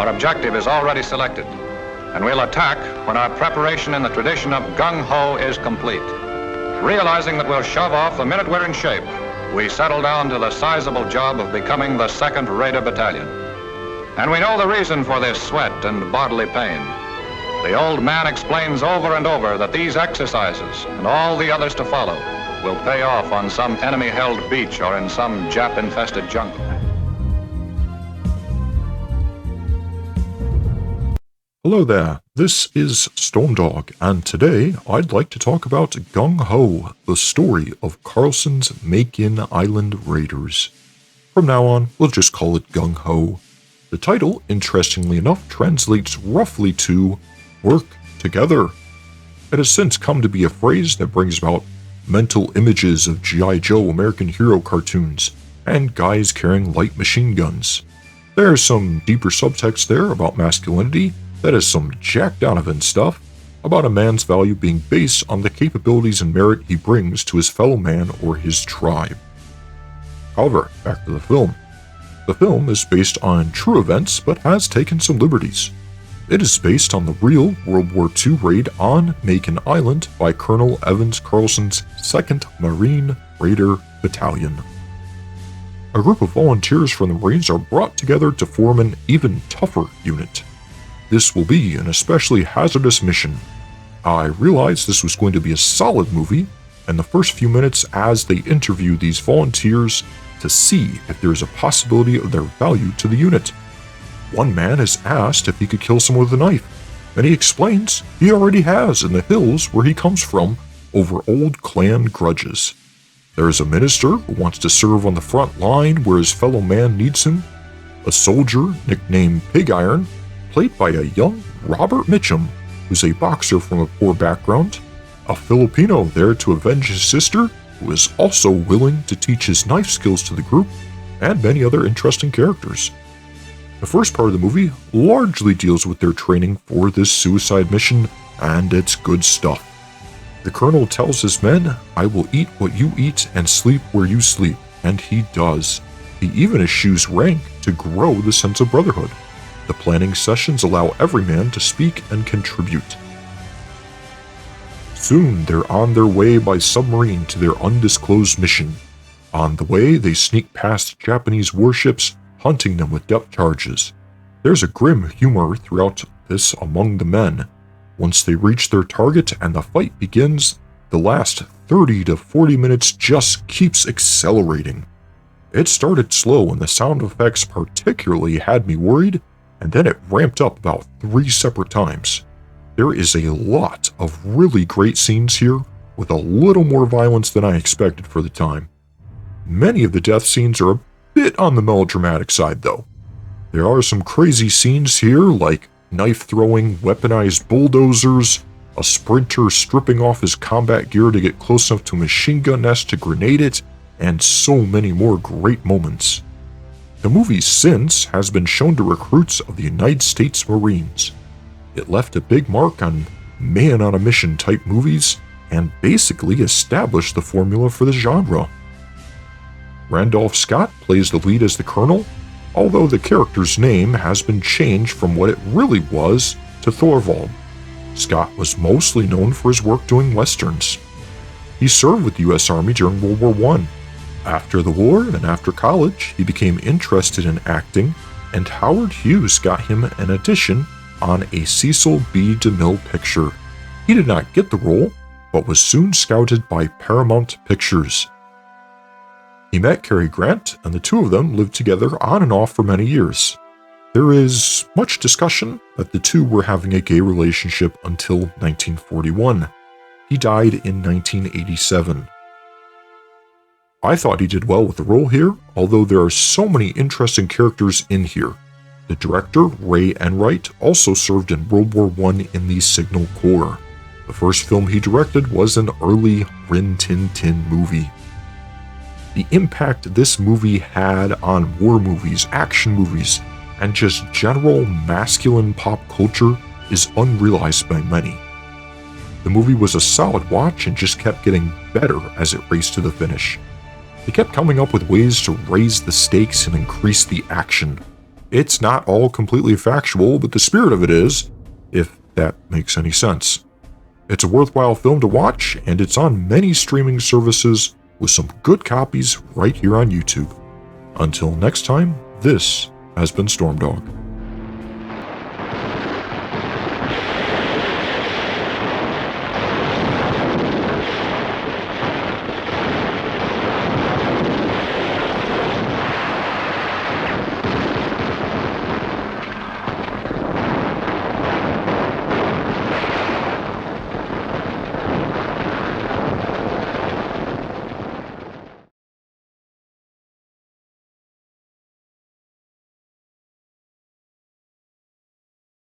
Our objective is already selected, and we'll attack when our preparation in the tradition of Gung Ho is complete. Realizing that we'll shove off the minute we're in shape, we settle down to the sizable job of becoming the 2nd Raider Battalion. And we know the reason for this sweat and bodily pain. The old man explains over and over that these exercises, and all the others to follow, will pay off on some enemy-held beach or in some Jap-infested jungle. Hello there, this is Stormdog, and today I'd like to talk about Gung Ho, the story of Carlson's Makin Island Raiders. From now on, we'll just call it Gung Ho. The title, interestingly enough, translates roughly to work together. It has since come to be a phrase that brings about mental images of G.I. Joe American hero cartoons and guys carrying light machine guns. There's some deeper subtext there about masculinity. That is some Jack Donovan stuff about a man's value being based on the capabilities and merit he brings to his fellow man or his tribe. However, back to the film. The film is based on true events but has taken some liberties. It is based on the real World War II raid on Makin Island by Colonel Evans Carlson's 2nd Marine Raider Battalion. A group of volunteers from the Marines are brought together to form an even tougher unit. This will be an especially hazardous mission. I realized this was going to be a solid movie, and the first few minutes as they interview these volunteers to see if there is a possibility of their value to the unit. One man is asked if he could kill someone with a knife, and he explains he already has in the hills where he comes from over old clan grudges. There is a minister who wants to serve on the front line where his fellow man needs him, a soldier nicknamed Pig Iron, played by a young Robert Mitchum, who's a boxer from a poor background, a Filipino there to avenge his sister, who is also willing to teach his knife skills to the group, and many other interesting characters. The first part of the movie largely deals with their training for this suicide mission, and it's good stuff. The colonel tells his men, "I will eat what you eat and sleep where you sleep," and he does. He even eschews rank to grow the sense of brotherhood. The planning sessions allow every man to speak and contribute. Soon they're on their way by submarine to their undisclosed mission. On the way, they sneak past Japanese warships, hunting them with depth charges. There's a grim humor throughout this among the men. Once they reach their target and the fight begins, the last 30 to 40 minutes just keeps accelerating. It started slow and the sound effects particularly had me worried, and then it ramped up about 3 separate times. There is a lot of really great scenes here, with a little more violence than I expected for the time. Many of the death scenes are a bit on the melodramatic side though. There are some crazy scenes here like knife-throwing, weaponized bulldozers, a sprinter stripping off his combat gear to get close enough to a machine gun nest to grenade it, and so many more great moments. The movie since has been shown to recruits of the United States Marines. It left a big mark on man-on-a-mission type movies and basically established the formula for the genre. Randolph Scott plays the lead as the colonel, although the character's name has been changed from what it really was to Thorvald. Scott was mostly known for his work doing westerns. He served with the U.S. Army during World War I. After the war and after college, he became interested in acting, and Howard Hughes got him an audition on a Cecil B. DeMille picture. He did not get the role, but was soon scouted by Paramount Pictures. He met Cary Grant, and the two of them lived together on and off for many years. There is much discussion that the two were having a gay relationship until 1941. He died in 1987. I thought he did well with the role here, although there are so many interesting characters in here. The director, Ray Enright, also served in World War I in the Signal Corps. The first film he directed was an early Rin Tin Tin movie. The impact this movie had on war movies, action movies, and just general masculine pop culture is unrealized by many. The movie was a solid watch and just kept getting better as it raced to the finish. They kept coming up with ways to raise the stakes and increase the action. It's not all completely factual, but the spirit of it is, if that makes any sense. It's a worthwhile film to watch, and it's on many streaming services with some good copies right here on YouTube. Until next time, this has been Stormdog.